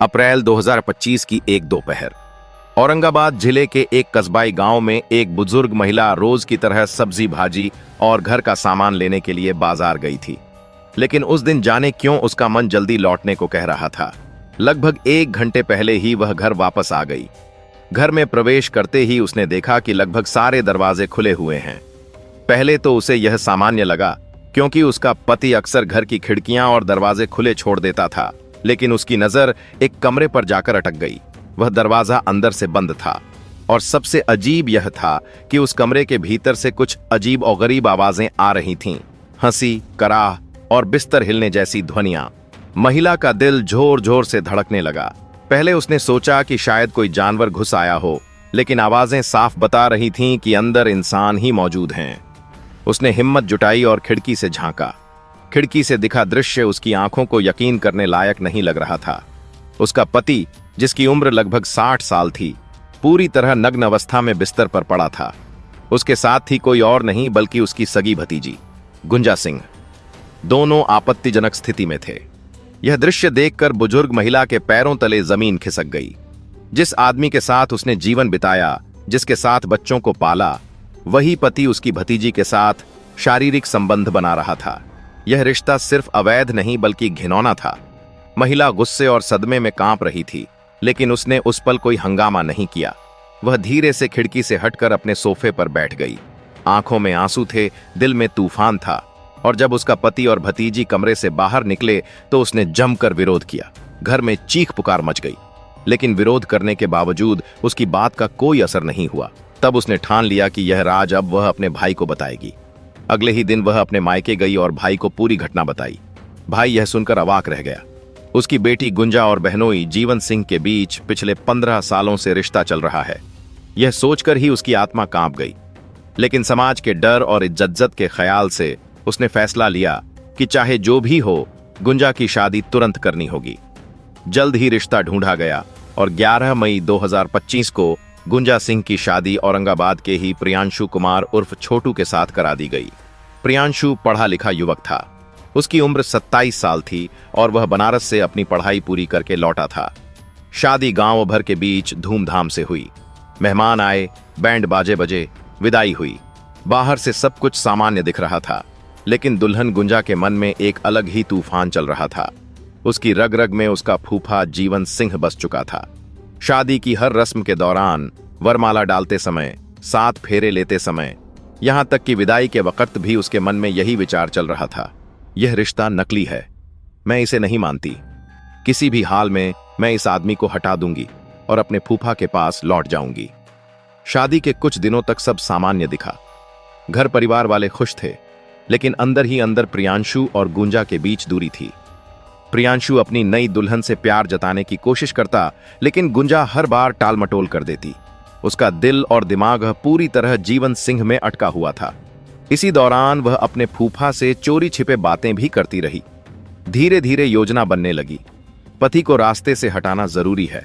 अप्रैल 2025 की एक दोपहर औरंगाबाद जिले के एक कस्बाई गांव में एक बुजुर्ग महिला रोज की तरह सब्जी भाजी और घर का सामान लेने के लिए बाजार गई थी। लेकिन उस दिन जाने क्यों उसका मन जल्दी लौटने को कह रहा था। लगभग 1 घंटे पहले ही वह घर वापस आ गई। घर में प्रवेश करते ही उसने देखा कि लगभग सारे दरवाजे खुले हुए हैं। पहले तो उसे यह सामान्य लगा, क्योंकि उसका पति अक्सर घर की खिड़कियां और दरवाजे खुले छोड़ देता था। लेकिन उसकी नजर एक कमरे पर जाकर अटक गई। वह दरवाजा अंदर से बंद था और सबसे अजीब यह था कि उस कमरे के भीतर से कुछ अजीब और गरीब आवाजें आ रही थीं। हंसी, कराह और बिस्तर हिलने जैसी ध्वनियां। महिला का दिल जोर जोर से धड़कने लगा। पहले उसने सोचा कि शायद कोई जानवर घुस आया हो, लेकिन आवाजें साफ बता रही थीं कि अंदर इंसान ही मौजूद हैं। उसने हिम्मत जुटाई और खिड़की से झांका। खिड़की से दिखा दृश्य उसकी आंखों को यकीन करने लायक नहीं लग रहा था। उसका पति, जिसकी उम्र लगभग 60 साल थी, पूरी तरह नग्न अवस्था में बिस्तर पर पड़ा था। उसके साथ ही कोई और नहीं बल्कि उसकी सगी भतीजी गुंजा सिंह। दोनों आपत्तिजनक स्थिति में थे। यह दृश्य देखकर बुजुर्ग महिला के पैरों तले जमीन खिसक गई। जिस आदमी के साथ उसने जीवन बिताया, जिसके साथ बच्चों को पाला, वही पति उसकी भतीजी के साथ शारीरिक संबंध बना रहा था। यह रिश्ता सिर्फ अवैध नहीं बल्कि घिनौना था। महिला गुस्से और सदमे में कांप रही थी, लेकिन उसने उस पल कोई हंगामा नहीं किया। वह धीरे से खिड़की से हटकर अपने सोफे पर बैठ गई। आंखों में आंसू थे, दिल में तूफान था। और जब उसका पति और भतीजी कमरे से बाहर निकले तो उसने जमकर विरोध किया। घर में चीख पुकार मच गई, लेकिन विरोध करने के बावजूद उसकी बात का कोई असर नहीं हुआ। तब उसने ठान लिया कि यह राज अब वह अपने भाई को बताएगी। अगले ही दिन वह अपने मायके गई और भाई को पूरी घटना बताई। भाई यह सुनकर अवाक रह गया। उसकी बेटी गुंजा और बहनोई जीवन सिंह के बीच पिछले 15 सालों से रिश्ता चल रहा है। यह सोचकर ही उसकी आत्मा कांप गई। लेकिन समाज के डर और इज्जत के ख्याल से उसने फैसला लिया कि चाहे जो भी हो, गुंजा की शादी तुरंत करनी होगी। जल्द ही रिश्ता ढूंढा गया और 11 मई 2025 को गुंजा सिंह की शादी औरंगाबाद के ही प्रियांशु कुमार उर्फ छोटू के साथ करा दी गई। प्रियांशु पढ़ा लिखा युवक था। उसकी उम्र 27 साल थी और वह बनारस से अपनी पढ़ाई पूरी करके लौटा था। शादी गांव भर के बीच धूमधाम से हुई। मेहमान आए, बैंड बाजे बजे, विदाई हुई। बाहर से सब कुछ सामान्य दिख रहा था, लेकिन दुल्हन गुंजा के मन में एक अलग ही तूफान चल रहा था। उसकी रग रग में उसका फूफा जीवन सिंह बस चुका था। शादी की हर रस्म के दौरान, वरमाला डालते समय, 7 फेरे लेते समय, यहां तक कि विदाई के वक्त भी उसके मन में यही विचार चल रहा था, यह रिश्ता नकली है। मैं इसे नहीं मानती। किसी भी हाल में मैं इस आदमी को हटा दूंगी और अपने फूफा के पास लौट जाऊंगी। शादी के कुछ दिनों तक सब सामान्य दिखा। घर परिवार वाले खुश थे, लेकिन अंदर ही अंदर प्रियांशु और गुंजा के बीच दूरी थी। प्रियांशु अपनी नई दुल्हन से प्यार जताने की कोशिश करता, लेकिन गुंजा हर बार टालमटोल कर देती। उसका दिल और दिमाग पूरी तरह जीवन सिंह में अटका हुआ था। इसी दौरान वह अपने फूफा से चोरी छिपे बातें भी करती रही। धीरे धीरे योजना बनने लगी। पति को रास्ते से हटाना जरूरी है।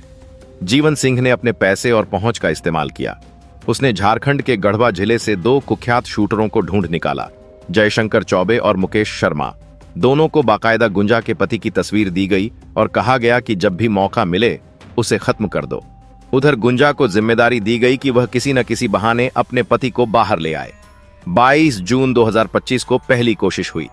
जीवन सिंह ने अपने पैसे और पहुंच का इस्तेमाल किया। उसने झारखंड के गढ़वा जिले से 2 कुख्यात शूटरों को ढूंढ निकाला, जयशंकर चौबे और मुकेश शर्मा। दोनों को बाकायदा गुंजा के पति की तस्वीर दी गई और कहा गया कि जब भी मौका मिले उसे खत्म कर दो। उधर गुंजा को जिम्मेदारी दी गई कि वह किसी न किसी बहाने अपने पति को बाहर ले आए। 22 जून 2025 को पहली कोशिश हुई।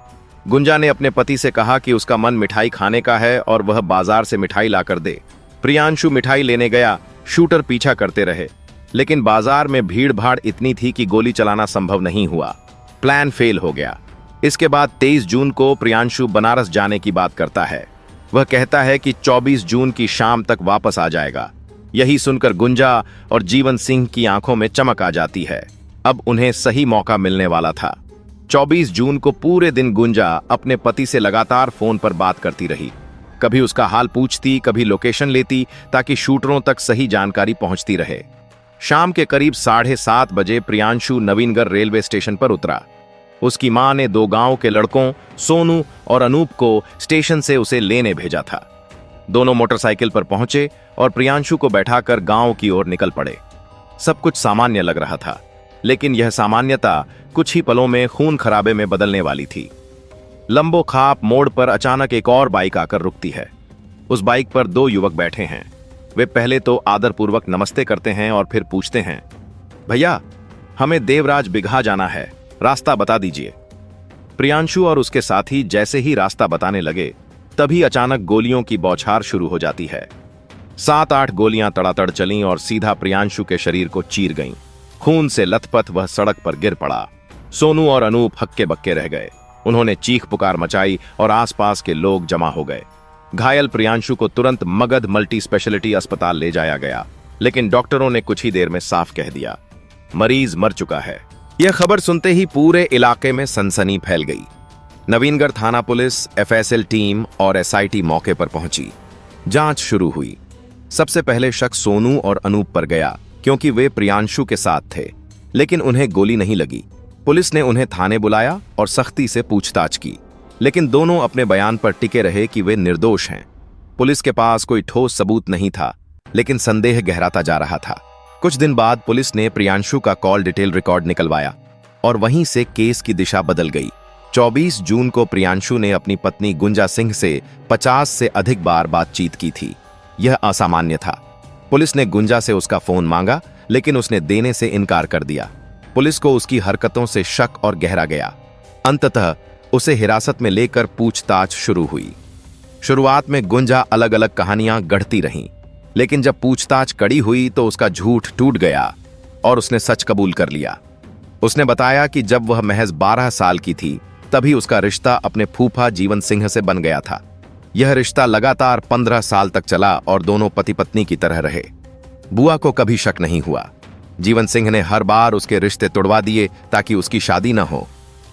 गुंजा ने अपने पति से कहा कि उसका मन मिठाई खाने का है और वह बाजार से मिठाई लाकर दे। प्रियांशु मिठाई लेने गया। शूटर पीछा करते रहे, लेकिन बाजार में भीड़ भाड़ इतनी थी कि गोली चलाना संभव नहीं हुआ। प्लान फेल हो गया। इसके बाद 23 जून को प्रियांशु बनारस जाने की बात करता है। वह कहता है कि 24 जून की शाम तक वापस आ जाएगा। यही सुनकर गुंजा और जीवन सिंह की आंखों में चमक आ जाती है। अब उन्हें सही मौका मिलने वाला था। 24 जून को पूरे दिन गुंजा अपने पति से लगातार फोन पर बात करती रही। कभी उसका हाल पूछती, कभी लोकेशन लेती, ताकि शूटरों तक सही जानकारी पहुंचती रहे। शाम के करीब 7:30 बजे प्रियांशु नवीनगढ़ रेलवे स्टेशन पर उतरा। उसकी मां ने 2 गांव के लड़कों सोनू और अनूप को स्टेशन से उसे लेने भेजा था। दोनों मोटरसाइकिल पर पहुंचे और प्रियांशु को बैठाकर गांव की ओर निकल पड़े। सब कुछ सामान्य लग रहा था, लेकिन यह सामान्यता कुछ ही पलों में खून खराबे में बदलने वाली थी। लंबो खाप मोड़ पर अचानक एक और बाइक आकर रुकती है। उस बाइक पर दो युवक बैठे हैं। वे पहले तो आदरपूर्वक नमस्ते करते हैं और फिर पूछते हैं, भैया हमें देवराज बिगहा जाना है, रास्ता बता दीजिए। प्रियांशु और उसके साथी जैसे ही रास्ता बताने लगे तभी अचानक गोलियों की बौछार शुरू हो जाती है। 7-8 गोलियां तड़ातड़ चलीं और सीधा प्रियांशु के शरीर को चीर गईं। खून से लथपथ वह सड़क पर गिर पड़ा। सोनू और अनूप हक्के बक्के रह गए। उन्होंने चीख पुकार मचाई और आसपास के लोग जमा हो गए। घायल प्रियांशु को तुरंत मगध मल्टी स्पेशलिटी अस्पताल ले जाया गया, लेकिन डॉक्टरों ने कुछ ही देर में साफ कह दिया, मरीज मर चुका है। यह खबर सुनते ही पूरे इलाके में सनसनी फैल गई। नवीनगढ़ थाना पुलिस, एफएसएल टीम और एसआईटी मौके पर पहुंची। जांच शुरू हुई। सबसे पहले शक सोनू और अनूप पर गया, क्योंकि वे प्रियांशु के साथ थे, लेकिन उन्हें गोली नहीं लगी। पुलिस ने उन्हें थाने बुलाया और सख्ती से पूछताछ की, लेकिन दोनों अपने बयान पर टिके रहे कि वे निर्दोष हैं। पुलिस के पास कोई ठोस सबूत नहीं था, लेकिन संदेह गहराता जा रहा था। कुछ दिन बाद पुलिस ने प्रियांशु का कॉल डिटेल रिकॉर्ड निकलवाया और वहीं से केस की दिशा बदल गई। 24 जून को प्रियांशु ने अपनी पत्नी गुंजा सिंह से 50 से अधिक बार बातचीत की थी। यह असामान्य था। पुलिस ने गुंजा से उसका फोन मांगा, लेकिन उसने देने से इनकार कर दिया। पुलिस को उसकी हरकतों से शक और गहरा गया। अंततः उसे हिरासत में लेकर पूछताछ शुरू हुई। शुरुआत में गुंजा अलग अलग कहानियां गढ़ती रहीं, लेकिन जब पूछताछ कड़ी हुई तो उसका झूठ टूट गया और उसने सच कबूल कर लिया। उसने बताया कि जब वह महज 12 साल की थी तभी उसका रिश्ता अपने फूफा जीवन सिंह से बन गया था। यह रिश्ता लगातार 15 साल तक चला और दोनों पति पत्नी की तरह रहे। बुआ को कभी शक नहीं हुआ। जीवन सिंह ने हर बार उसके रिश्ते तोड़वा दिए ताकि उसकी शादी न हो,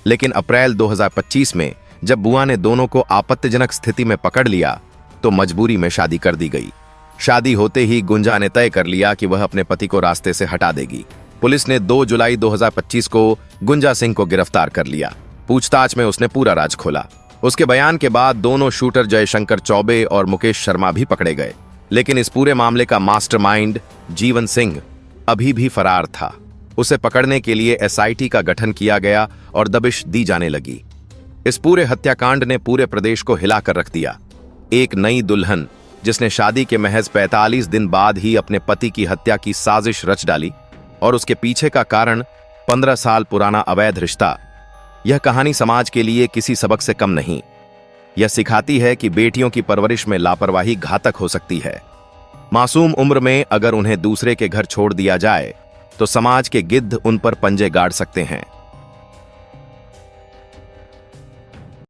लेकिन अप्रैल 2025 में जब बुआ ने दोनों को आपत्तिजनक स्थिति में पकड़ लिया तो मजबूरी में शादी कर दी गई। शादी होते ही गुंजा ने तय कर लिया कि वह अपने पति को रास्ते से हटा देगी। पुलिस ने 2 जुलाई 2025 को गुंजा सिंह को गिरफ्तार कर लिया। पूछताछ में उसने पूरा राज खोला। उसके बयान के बाद दोनों शूटर जयशंकर चौबे और मुकेश शर्मा भी पकड़े गए, लेकिन इस पूरे मामले का मास्टरमाइंड जीवन सिंह अभी भी फरार था। उसे पकड़ने के लिए एसआईटी का गठन किया गया और दबिश दी जाने लगी। इस पूरे हत्याकांड ने पूरे प्रदेश को हिलाकर रख दिया। एक नई दुल्हन जिसने शादी के महज 45 दिन बाद ही अपने पति की हत्या की साजिश रच डाली, और उसके पीछे का कारण 15 साल पुराना अवैध रिश्ता। यह कहानी समाज के लिए किसी सबक से कम नहीं। यह सिखाती है कि बेटियों की परवरिश में लापरवाही घातक हो सकती है। मासूम उम्र में अगर उन्हें दूसरे के घर छोड़ दिया जाए तो समाज के गिद्ध उन पर पंजे गाड़ सकते हैं।